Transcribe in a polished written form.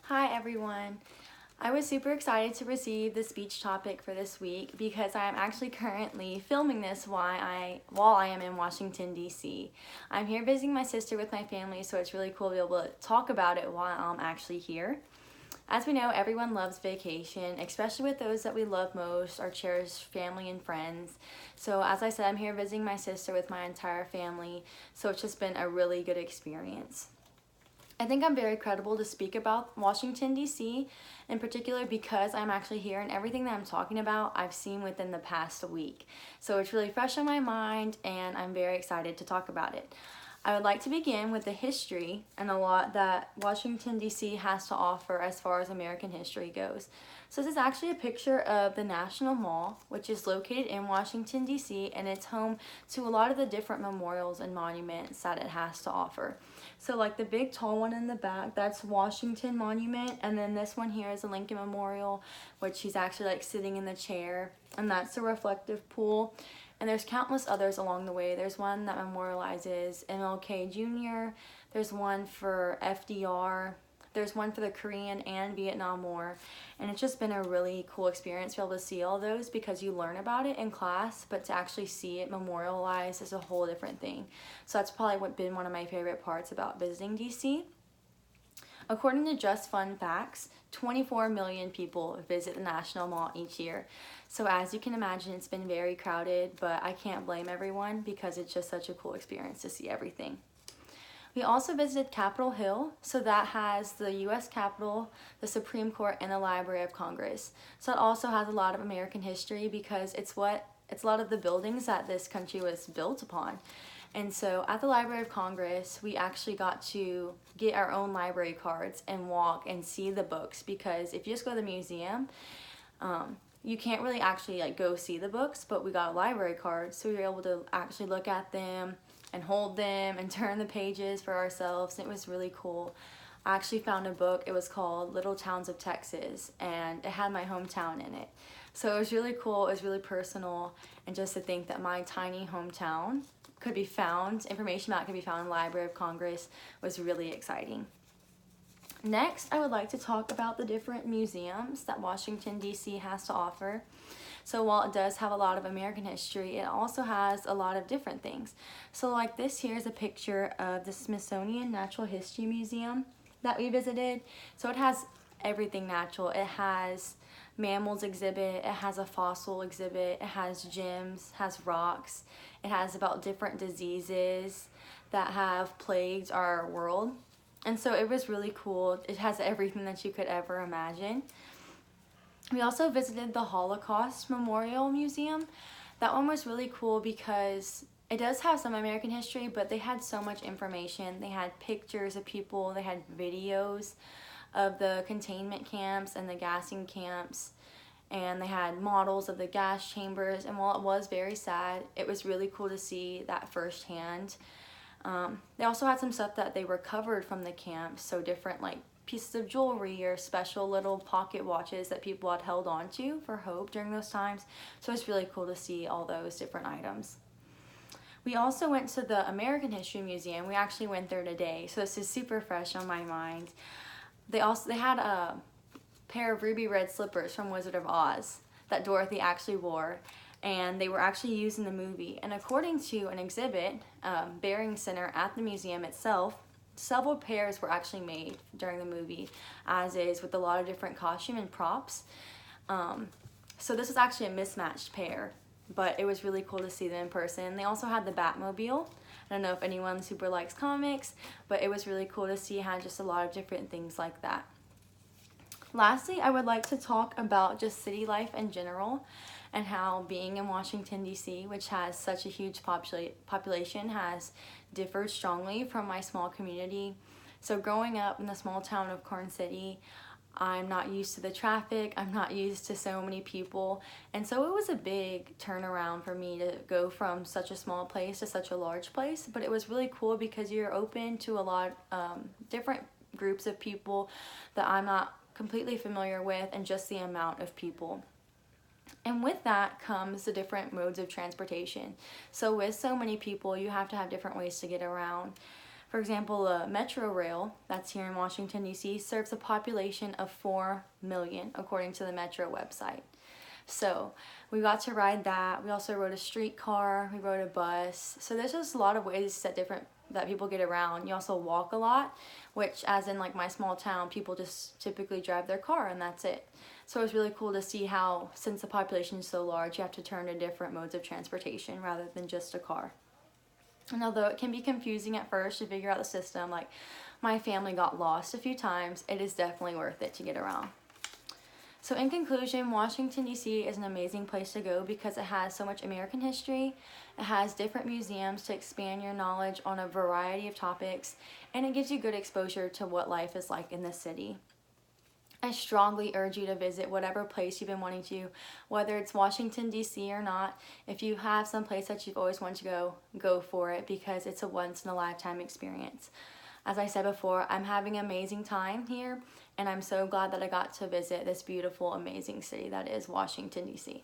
Hi everyone. I was super excited to receive the speech topic for this week because I am actually currently filming this while I am in Washington, D.C. I'm here visiting my sister with my family, so it's really cool to be able to talk about it while I'm actually here. As we know, everyone loves vacation, especially with those that we love most, our cherished family and friends. So as I said, I'm here visiting my sister with my entire family, so it's just been a really good experience. I think I'm very credible to speak about Washington, D.C. in particular because I'm actually here and everything that I'm talking about I've seen within the past week. So it's really fresh in my mind and I'm very excited to talk about it. I would like to begin with the history and a lot that Washington, D.C. has to offer as far as American history goes. So this is actually a picture of the National Mall, which is located in Washington, D.C., and it's home to a lot of the different memorials and monuments that it has to offer. So like the big tall one in the back, that's Washington Monument, and then this one here is the Lincoln Memorial, which he's actually like sitting in the chair, and that's the reflective pool. And there's countless others along the way. There's one that memorializes MLK Jr., there's one for FDR, there's one for the Korean and Vietnam War, and it's just been a really cool experience to be able to see all those because you learn about it in class, but to actually see it memorialized is a whole different thing. So that's probably been one of my favorite parts about visiting DC. According to Just Fun Facts, 24 million people visit the National Mall each year. So as you can imagine, it's been very crowded, but I can't blame everyone because it's just such a cool experience to see everything. We also visited Capitol Hill, so that has the U.S. Capitol, the Supreme Court, and the Library of Congress. So it also has a lot of American history because it's a lot of the buildings that this country was built upon. And so at the Library of Congress, we actually got to get our own library cards and walk and see the books because if you just go to the museum, you can't really actually like go see the books, but we got a library card, so we were able to actually look at them and hold them and turn the pages for ourselves. It was really cool. I actually found a book. It was called Little Towns of Texas, and it had my hometown in it. So it was really cool. It was really personal, and just to think that my tiny hometown could be found, information about it could be found in the Library of Congress was really exciting. Next, I would like to talk about the different museums that Washington, D.C. has to offer. So while it does have a lot of American history, it also has a lot of different things. So like this here is a picture of the Smithsonian Natural History Museum that we visited. So it has everything natural. It has mammals exhibit, it has a fossil exhibit, it has gems, has rocks, it has about different diseases that have plagued our world. And so it was really cool. It has everything that you could ever imagine. We also visited the Holocaust Memorial Museum. That one was really cool because it does have some American history, but they had so much information. They had pictures of people, they had videos of the containment camps and the gassing camps, and they had models of the gas chambers. And while it was very sad, it was really cool to see that firsthand. They also had some stuff that they recovered from the camps, so different like pieces of jewelry or special little pocket watches that people had held on to for hope during those times. So it's really cool to see all those different items. We also went to the American History Museum. We actually went there today, so this is super fresh on my mind. They had a pair of ruby red slippers from Wizard of Oz that Dorothy actually wore, and they were actually used in the movie. And according to an exhibit, Bearing Center at the museum itself, several pairs were actually made during the movie, as is with a lot of different costume and props. So this was actually a mismatched pair, but it was really cool to see them in person. They also had the Batmobile. I don't know if anyone super likes comics, but it was really cool to see how just a lot of different things like that. Lastly, I would like to talk about just city life in general and how being in Washington, D.C., which has such a huge population, has differed strongly from my small community. So growing up in the small town of Corn City, I'm not used to the traffic, I'm not used to so many people, and so it was a big turnaround for me to go from such a small place to such a large place, but it was really cool because you're open to a lot of different groups of people that I'm not completely familiar with, and just the amount of people. And with that comes the different modes of transportation. So with so many people, you have to have different ways to get around. For example, Metro Rail, that's here in Washington, D.C., serves a population of 4 million, according to the Metro website. So we got to ride that. We also rode a streetcar, we rode a bus. So there's just a lot of ways that people get around. You also walk a lot, which, as in like my small town, people just typically drive their car and that's it. So it was really cool to see how, since the population is so large, you have to turn to different modes of transportation rather than just a car. And although it can be confusing at first to figure out the system, like my family got lost a few times, it is definitely worth it to get around. So in conclusion, Washington, D.C. is an amazing place to go because it has so much American history, it has different museums to expand your knowledge on a variety of topics, and it gives you good exposure to what life is like in the city. I strongly urge you to visit whatever place you've been wanting to, whether it's Washington, D.C. or not. If you have some place that you've always wanted to go for it because it's a once-in-a-lifetime experience. As I said before, I'm having an amazing time here, and I'm so glad that I got to visit this beautiful, amazing city that is Washington, D.C.